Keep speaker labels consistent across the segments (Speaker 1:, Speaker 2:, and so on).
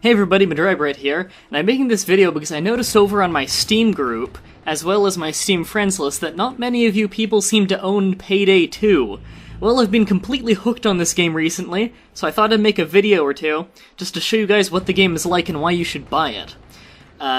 Speaker 1: Hey everybody, Mah-Dry-Bread here, and I'm making this video because I noticed over on my Steam group, as well as my Steam friends list, that not many of you people seem to own Payday 2. Well, I've been completely hooked on this game recently, so I thought I'd make a video or two, just to show you guys what the game is like and why you should buy it.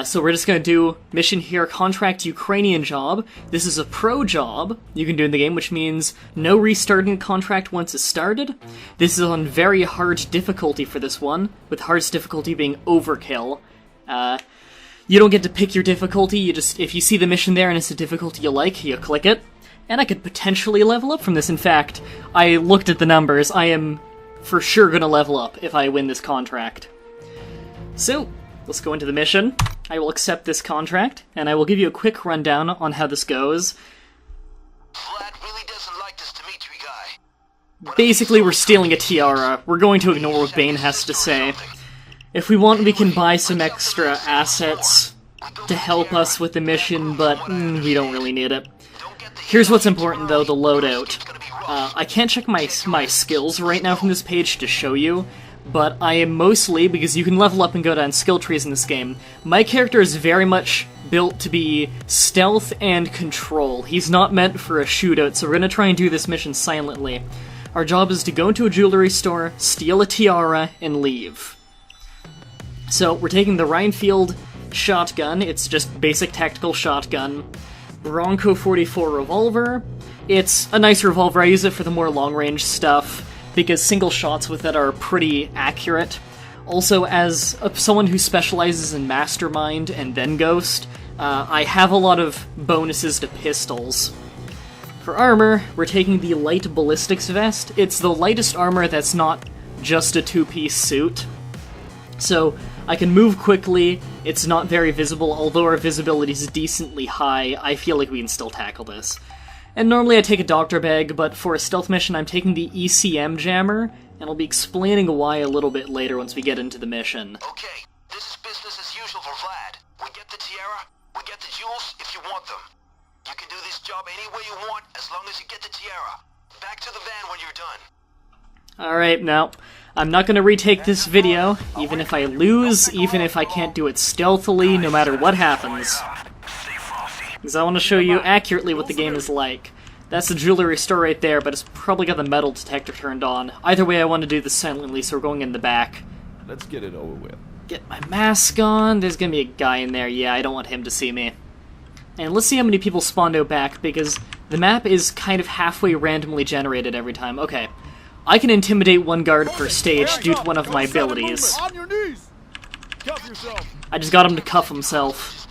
Speaker 1: So we're just gonna do mission here, contract Ukrainian job. This is a pro job you can do in the game, which means no restarting contract once it's started. This is on very hard difficulty for this one, with hardest difficulty being overkill. You don't get to pick your difficulty, you just, if you see the mission there and it's a difficulty you like, you click it. And I could potentially level up from this. In fact, I looked at the numbers, I am for sure gonna level up if I win this contract. So, let's go into the mission. I will accept this contract, and I will give you a quick rundown on how this goes.
Speaker 2: Vlad really doesn't like this Dimitri guy.
Speaker 1: Basically, we're stealing a tiara. We're going to ignore what Bane has to say. If we want, we can buy some extra assets to help us with the mission, but we don't really need it. Here's what's important, though, the loadout. I can't check my skills right now from this page to show you, but I am mostly, because you can level up and go down skill trees in this game, my character is very much built to be stealth and control. He's not meant for a shootout, so we're gonna try and do this mission silently. Our job is to go into a jewelry store, steal a tiara, and leave. So, we're taking the Rhinefield shotgun, it's just basic tactical shotgun. BRONCO 44 revolver. It's a nice revolver, I use it for the more long-range stuff, because single shots with it are pretty accurate. Also, as someone who specializes in Mastermind and then Ghost, I have a lot of bonuses to pistols. For armor, we're taking the light ballistics vest. It's the lightest armor that's not just a two-piece suit. So, I can move quickly, it's not very visible, although our visibility is decently high, I feel like we can still tackle this. And normally I take a doctor bag, but for a stealth mission I'm taking the ECM jammer, and I'll be explaining why a little bit later once we get into the mission.
Speaker 2: Okay, this is business as usual for Vlad. We get the tiara, we get the jewels if you want them. You can do this job any way you want as long as you get the tiara. Back to the van when you're done.
Speaker 1: Alright, now, I'm not gonna retake this video, even if I lose, even if I can't do it stealthily, no matter what happens. Because I want to show you accurately what the game is like. That's the jewelry store right there, but it's probably got the metal detector turned on. Either way, I want to do this silently, so we're going in the back.
Speaker 3: Let's get it over with.
Speaker 1: Get my mask on. There's gonna be a guy in there. Yeah, I don't want him to see me. And let's see how many people spawned out back, because the map is kind of halfway randomly generated every time. Okay. I can intimidate one guard per stage due to one of my abilities.
Speaker 3: On your knees. Cuff yourself.
Speaker 1: I just got him to cuff himself.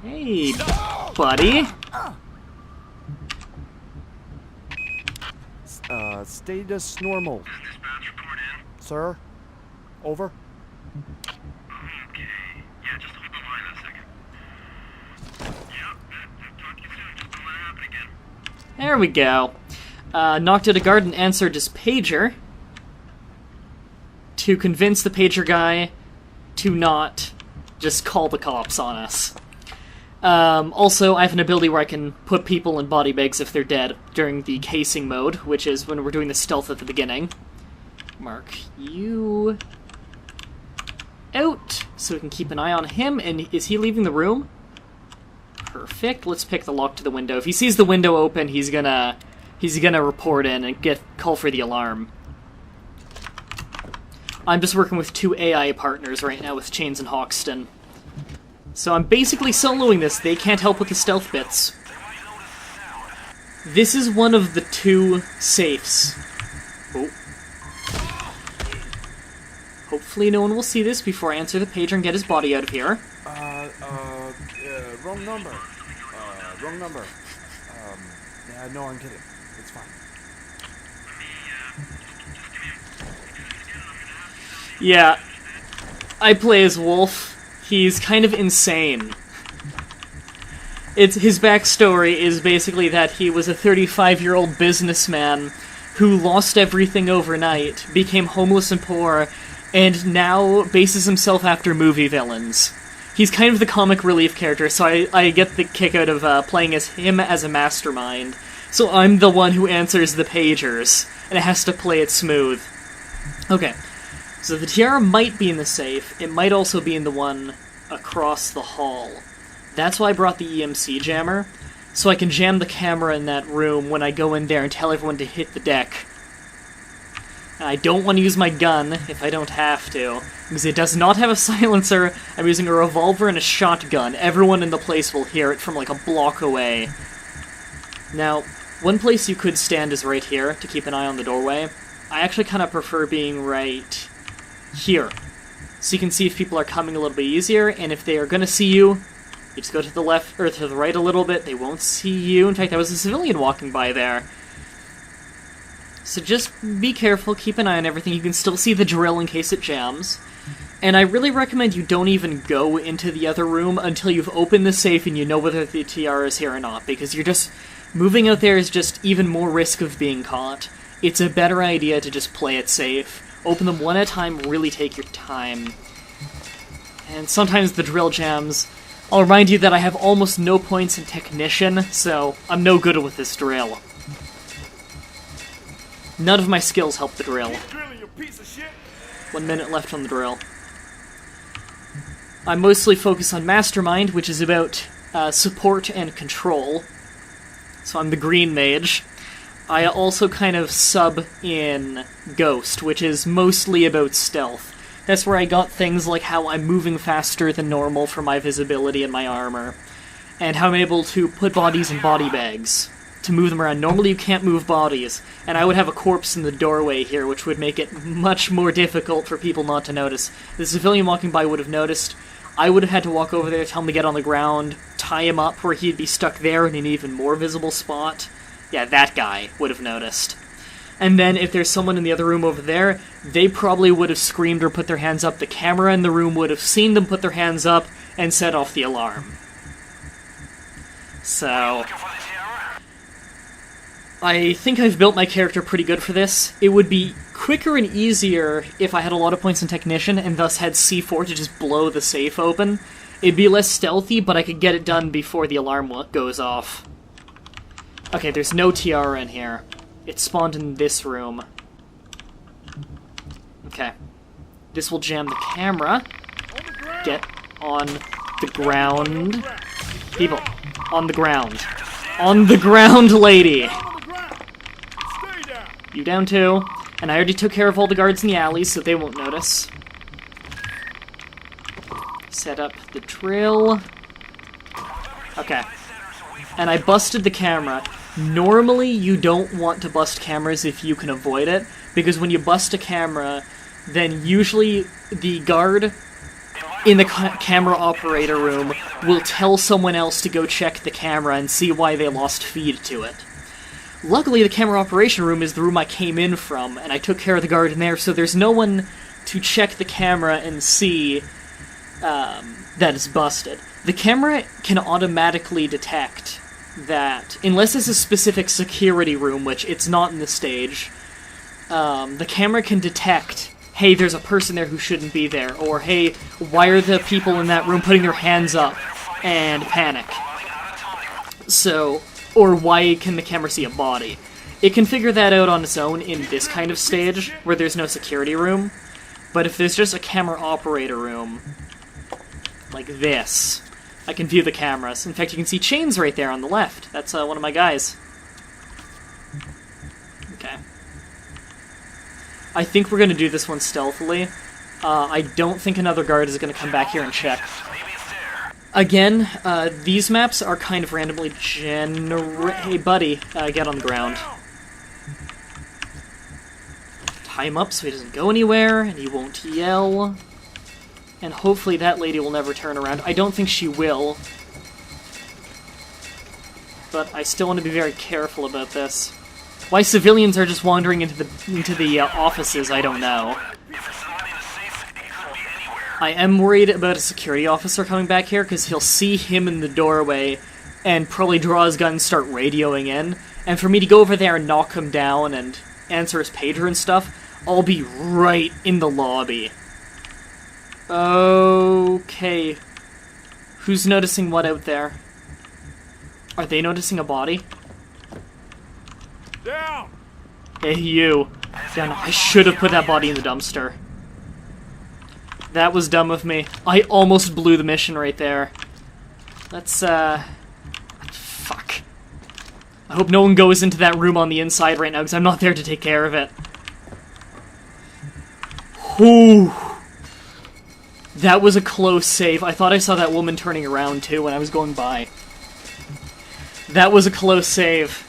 Speaker 1: Hey, buddy.
Speaker 4: Status normal. Sir? Over?
Speaker 5: Okay. Yeah, just hold the line a second. Yep, talk to you soon. Just don't let it happen again.
Speaker 1: There we go. Knocked out a guard and answered his pager to convince the pager guy to not just call the cops on us. Also, I have an ability where I can put people in body bags if they're dead during the casing mode, which is when we're doing the stealth at the beginning. Mark you out, so we can keep an eye on him. And is he leaving the room? Perfect. Let's pick the lock to the window. If he sees the window open, he's gonna report in and call for the alarm. I'm just working with 2 AI partners right now with Chains and Hoxton. So I'm basically soloing this, they can't help with the stealth bits. This is one of the 2 safes. Oh. Hopefully no one will see this before I answer the pager and get his body out of here.
Speaker 4: Wrong number. Wrong number. Yeah, no, I'm kidding. It's fine.
Speaker 1: Yeah, I play as Wolf. He's kind of insane. His backstory is basically that he was a 35-year-old businessman who lost everything overnight, became homeless and poor, and now bases himself after movie villains. He's kind of the comic relief character, so I get the kick out of playing as him as a mastermind. So I'm the one who answers the pagers, and it has to play it smooth. Okay, So the tiara might be in the safe. It might also be in the one across the hall. That's why I brought the EMC jammer, so I can jam the camera in that room when I go in there and tell everyone to hit the deck. And I don't want to use my gun if I don't have to, because it does not have a silencer. I'm using a revolver and a shotgun. Everyone in the place will hear it from like a block away. Now, one place you could stand is right here, to keep an eye on the doorway. I actually kind of prefer being right here, so you can see if people are coming a little bit easier, and if they are going to see you, you just go to the left, or to the right a little bit, they won't see you. In fact, there was a civilian walking by there. So just be careful, keep an eye on everything. You can still see the drill in case it jams. And I really recommend you don't even go into the other room until you've opened the safe and you know whether the tiara is here or not, because you're just... moving out there is just even more risk of being caught. It's a better idea to just play it safe. Open them one at a time, really take your time. And sometimes the drill jams. I'll remind you that I have almost no points in Technician, so I'm no good with this drill. None of my skills help the drill. 1 minute left on the drill. I mostly focus on Mastermind, which is about support and control. So I'm the green mage. I also kind of sub in Ghost, which is mostly about stealth. That's where I got things like how I'm moving faster than normal for my visibility and my armor, and how I'm able to put bodies in body bags to move them around. Normally you can't move bodies, and I would have a corpse in the doorway here, which would make it much more difficult for people not to notice. The civilian walking by would have noticed. I would have had to walk over there, tell him to get on the ground, tie him up where he'd be stuck there in an even more visible spot. Yeah, that guy would have noticed. And then if there's someone in the other room over there, they probably would have screamed or put their hands up. The camera in the room would have seen them put their hands up and set off the alarm. So... I think I've built my character pretty good for this. It would be quicker and easier if I had a lot of points in Technician and thus had C4 to just blow the safe open. It'd be less stealthy, but I could get it done before the alarm goes off. Okay, there's no tiara in here. It spawned in this room. Okay. This will jam the camera. Get on the ground. People, on the ground. On the ground, lady! You down too. And I already took care of all the guards in the alley, so they won't notice. Set up the drill. Okay. And I busted the camera. Normally, you don't want to bust cameras if you can avoid it, because when you bust a camera, then usually the guard in the camera operator room will tell someone else to go check the camera and see why they lost feed to it. Luckily, the camera operation room is the room I came in from, and I took care of the guard in there, so there's no one to check the camera and see that it's busted. The camera can automatically detect that, unless it's a specific security room, which it's not in the stage, the camera can detect, hey, there's a person there who shouldn't be there, or hey, why are the people in that room putting their hands up and panic? So, or why can the camera see a body? It can figure that out on its own in this kind of stage, where there's no security room, but if there's just a camera operator room, like this, I can view the cameras. In fact, you can see chains right there on the left. That's one of my guys. Okay. I think we're going to do this one stealthily. I don't think another guard is going to come back here and check. Again, these maps are kind of randomly Hey, buddy, get on the ground. Tie him up so he doesn't go anywhere, and he won't yell. And hopefully that lady will never turn around. I don't think she will. But I still want to be very careful about this. Why civilians are just wandering into the offices, I don't know. I am worried about a security officer coming back here, because he'll see him in the doorway and probably draw his gun and start radioing in. And for me to go over there and knock him down and answer his pager and stuff, I'll be right in the lobby. Okay. Who's noticing what out there? Are they noticing a body?
Speaker 3: Down!
Speaker 1: Hey, you. Down. I should have put that body in the dumpster. That was dumb of me. I almost blew the mission right there. Let's, fuck. I hope no one goes into that room on the inside right now, because I'm not there to take care of it. Whew. That was a close save. I thought I saw that woman turning around, too, when I was going by. That was a close save.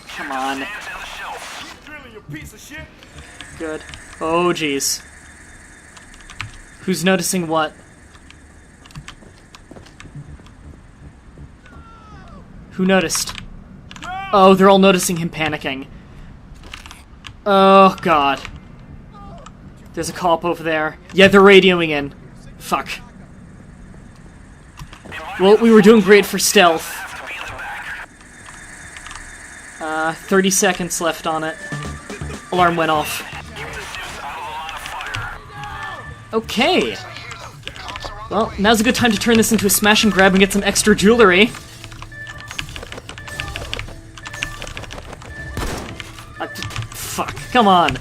Speaker 1: Come on. Good. Oh, jeez. Who's noticing what? Who noticed? Oh, they're all noticing him panicking. Oh, God. There's a cop over there. Yeah, they're radioing in. Fuck. Well, we were doing great for stealth. 30 seconds left on it. Alarm went off. Okay. Well, now's a good time to turn this into a smash and grab and get some extra jewelry. Fuck, come on.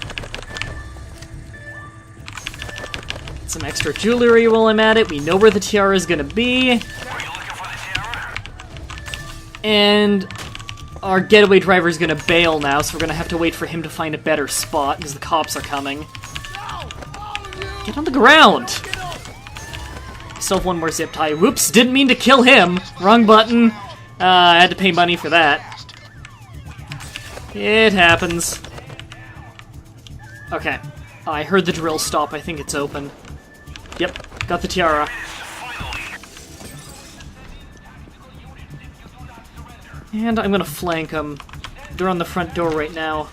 Speaker 1: Get some extra jewelry while I'm at it. We know where the tiara is gonna be. And our getaway driver is gonna bail now, so we're gonna have to wait for him to find a better spot, because the cops are coming. Get on the ground! Still have one more zip tie. Whoops, didn't mean to kill him! Wrong button. I had to pay money for that. It happens. Okay. I heard the drill stop. I think it's open. Yep, got the tiara. And I'm gonna flank them. They're on the front door right now.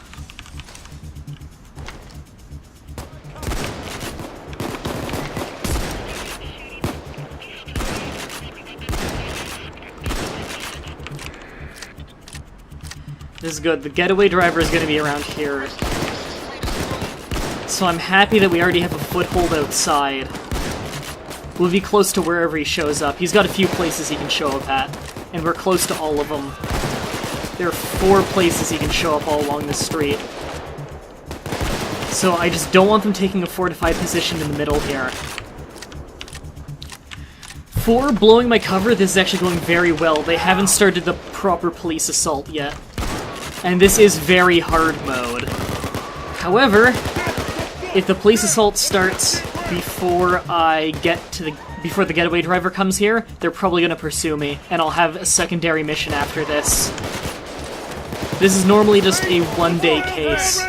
Speaker 1: This is good. The getaway driver is gonna be around here. So I'm happy that we already have a foothold outside. We'll be close to wherever he shows up. He's got a few places he can show up at, and we're close to all of them. There are 4 places he can show up all along the street. So I just don't want them taking a fortified position in the middle here. For blowing my cover, this is actually going very well. They haven't started the proper police assault yet. And this is very hard mode. However, if the police assault starts before before the getaway driver comes here, they're probably gonna pursue me, and I'll have a secondary mission after this. This is normally just a one-day case.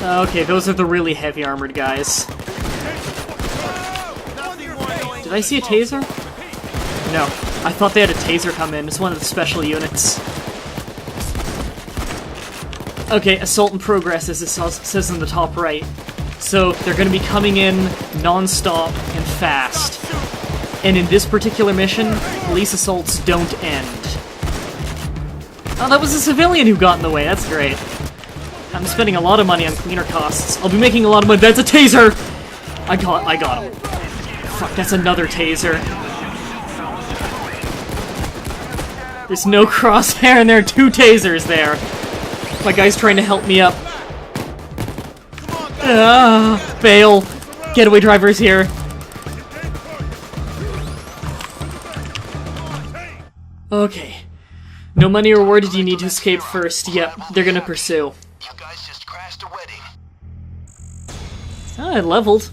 Speaker 1: Okay, those are the really heavy armored guys. Did I see a taser? No. I thought they had a taser come in. It's one of the special units. Okay, assault in progress, as it says in the top right. So, they're going to be coming in non-stop and fast. And in this particular mission, police assaults don't end. Oh, that was a civilian who got in the way. That's great. I'm spending a lot of money on cleaner costs. I'll be making a lot of money. That's a taser! I got him. Fuck, that's another taser. There's no crosshair and there are 2 tasers there. My guy's trying to help me up. Bail. Getaway driver's here. Okay. No money rewarded, you need to escape first. Yep, they're gonna pursue.
Speaker 2: You guys just crashed a wedding.
Speaker 1: I leveled.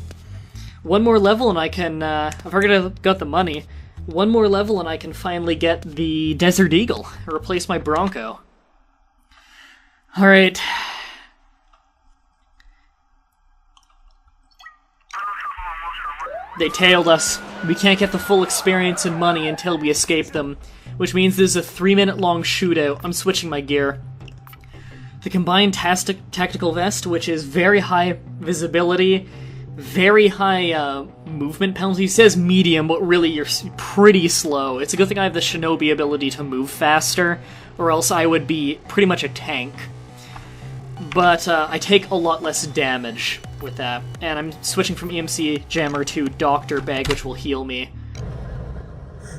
Speaker 1: One more level and I can, I've already got the money. One more level and I can finally get the Desert Eagle. Replace my Bronco. Alright. They tailed us. We can't get the full experience and money until we escape them. Which means this is a 3-minute long shootout. I'm switching my gear. The combined tactical vest, which is very high visibility, very high movement penalty. It says medium, but really you're pretty slow. It's a good thing I have the Shinobi ability to move faster, or else I would be pretty much a tank. But I take a lot less damage. with that. And I'm switching from EMC Jammer to Doctor Bag, which will heal me.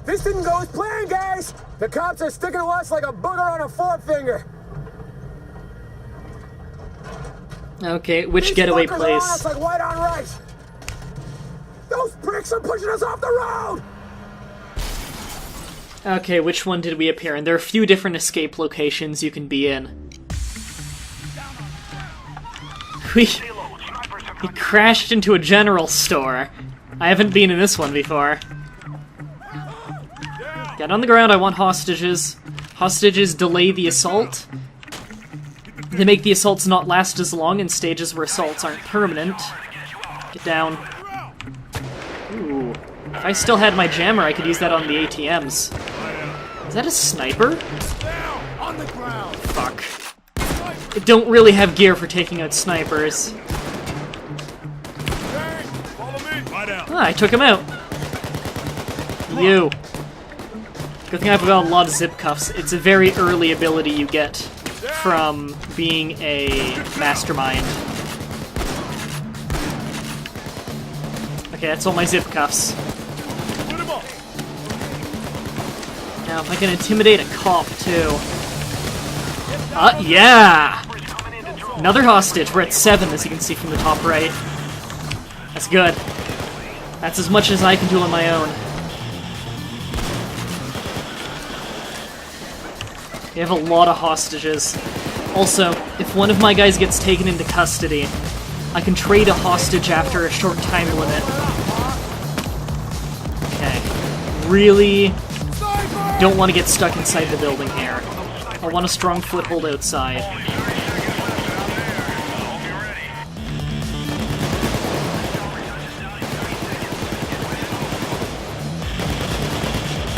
Speaker 6: This didn't go as planned, guys! The cops are sticking to us like a booger on a forefinger.
Speaker 1: Okay, which getaway
Speaker 6: These fuckers are on
Speaker 1: place?
Speaker 6: us like white on rice. Those pricks are pushing us off the road!
Speaker 1: Okay, which one did we appear in? There are a few different escape locations you can be in. We crashed into a general store. I haven't been in this one before. Get on the ground, I want hostages. Hostages delay the assault. They make the assaults not last as long in stages where assaults aren't permanent. Get down. Ooh. If I still had my jammer, I could use that on the ATMs. Is that a sniper?
Speaker 3: On the ground.
Speaker 1: Fuck. I don't really have gear for taking out snipers.
Speaker 3: Hey, follow me. Lie down.
Speaker 1: Ah, I took him out. You. Good thing I've got a lot of zip cuffs. It's a very early ability you get from being a mastermind. Okay, that's all my zip cuffs.
Speaker 3: Put him up.
Speaker 1: Now, if I can intimidate a cop, too. Yeah! Another hostage. We're at 7, as you can see from the top right. That's good. That's as much as I can do on my own. We have a lot of hostages. Also, if one of my guys gets taken into custody, I can trade a hostage after a short time limit. Okay. Really don't want to get stuck inside the building here. I want a strong foothold outside.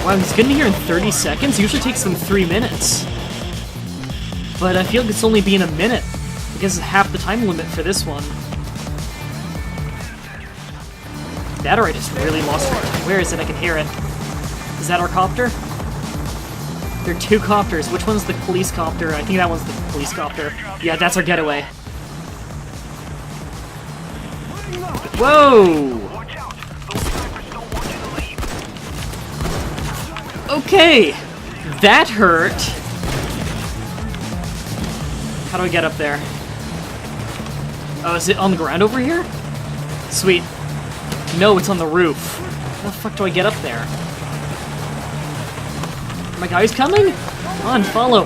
Speaker 1: Wow, he's getting here in 30 seconds? Usually takes them 3 minutes. But I feel like it's only been a minute. I guess it's half the time limit for this one. That or I just really lost track. Where is it? I can hear it. Is that our copter? There are 2 copters. Which one's the police copter? I think that one's the police copter. Yeah, that's our getaway. Whoa! Okay! That hurt! How do I get up there? Oh, is it on the ground over here? Sweet. No, it's on the roof. How the fuck do I get up there? My guy's coming? Come on, follow.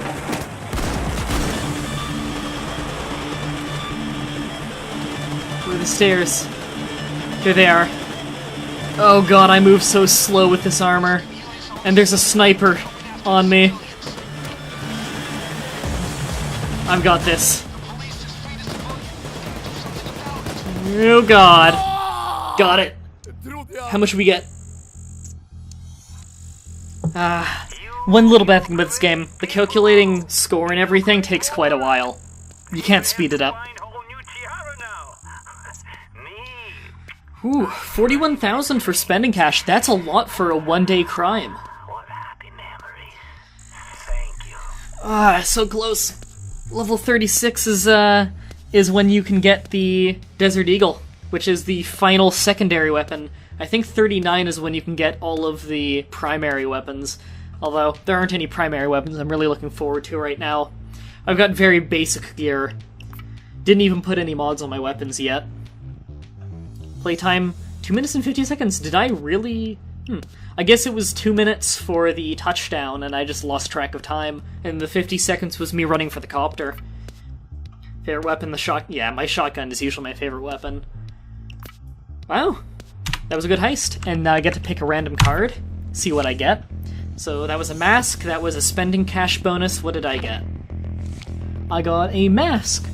Speaker 1: Where are the stairs? Here they are. Oh god, I move so slow with this armor. And there's a sniper on me. I've got this. Oh god. Got it. How much do we get? One little bad thing about this game. The calculating score and everything takes quite a while. You can't speed it up. Ooh, 41,000 for spending cash. That's a lot for a one-day crime. So close. Level 36 is when you can get the Desert Eagle, which is the final secondary weapon. I think 39 is when you can get all of the primary weapons. Although, there aren't any primary weapons I'm really looking forward to right now. I've got very basic gear. Didn't even put any mods on my weapons yet. Playtime, 2 minutes and 50 seconds. Did I really... I guess it was 2 minutes for the touchdown, and I just lost track of time. And the 50 seconds was me running for the copter. Favorite weapon, the shot... Yeah, my shotgun is usually my favorite weapon. Wow. That was a good heist. And now I get to pick a random card. See what I get. So that was a mask, that was a spending cash bonus. What did I get? I got a mask.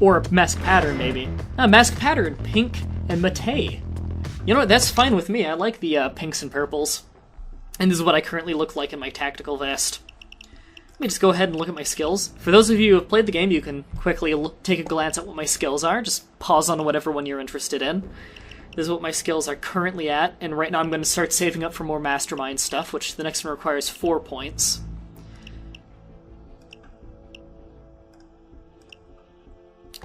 Speaker 1: Or a mask pattern, maybe. A mask pattern, pink and matte. You know what, that's fine with me. I like the pinks and purples. And this is what I currently look like in my tactical vest. Let me just go ahead and look at my skills. For those of you who have played the game, you can quickly take a glance at what my skills are. Just pause on whatever one you're interested in. This is what my skills are currently at, and right now I'm going to start saving up for more mastermind stuff, which the next one requires 4 points.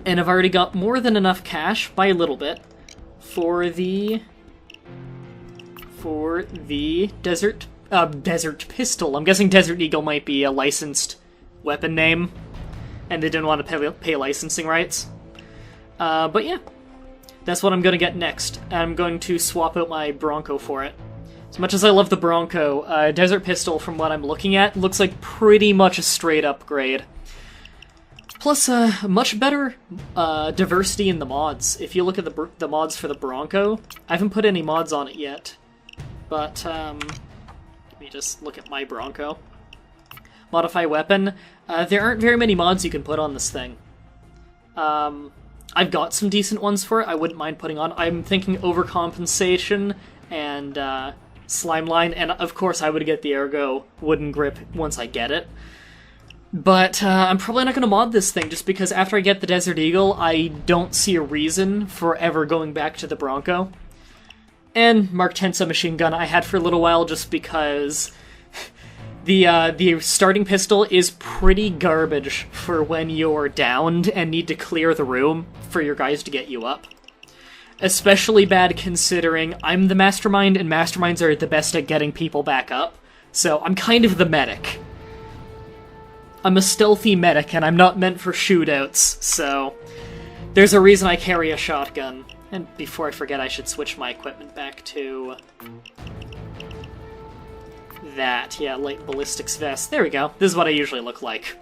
Speaker 1: And I've already got more than enough cash, by a little bit, for the Desert Pistol. I'm guessing Desert Eagle might be a licensed weapon name, and they didn't want to pay licensing rights. But yeah, that's what I'm going to get next. I'm going to swap out my Bronco for it. As much as I love the Bronco, Desert Pistol, from what I'm looking at, looks like pretty much a straight upgrade. Plus, much better diversity in the mods. If you look at the mods for the Bronco, I haven't put any mods on it yet. But, let me just look at my Bronco. Modify weapon. There aren't very many mods you can put on this thing. I've got some decent ones for it I wouldn't mind putting on. I'm thinking overcompensation and slime line, and of course I would get the ergo wooden grip once I get it. But I'm probably not going to mod this thing, just because after I get the Desert Eagle, I don't see a reason for ever going back to the Bronco. And Mark 10 submachine gun I had for a little while, just because the starting pistol is pretty garbage for when you're downed and need to clear the room for your guys to get you up. Especially bad considering I'm the mastermind, and masterminds are the best at getting people back up. So I'm kind of the medic. I'm a stealthy medic, and I'm not meant for shootouts, so there's a reason I carry a shotgun. And before I forget, I should switch my equipment back to that. Yeah, light ballistics vest. There we go. This is what I usually look like.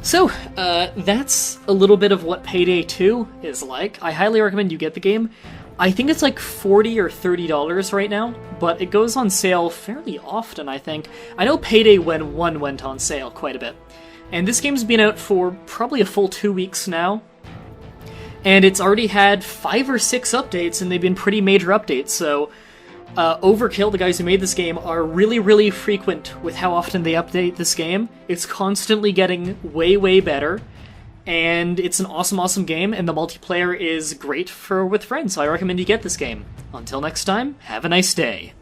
Speaker 1: So, that's a little bit of what Payday 2 is like. I highly recommend you get the game. I think it's like $40 or $30 right now, but it goes on sale fairly often, I think. I know Payday 1 went on sale quite a bit. And this game's been out for probably a full 2 weeks now. And it's already had 5 or 6 updates, and they've been pretty major updates, so Overkill, the guys who made this game, are really, really frequent with how often they update this game. It's constantly getting way, way better, and it's an awesome, awesome game, and the multiplayer is great with friends, so I recommend you get this game. Until next time, have a nice day.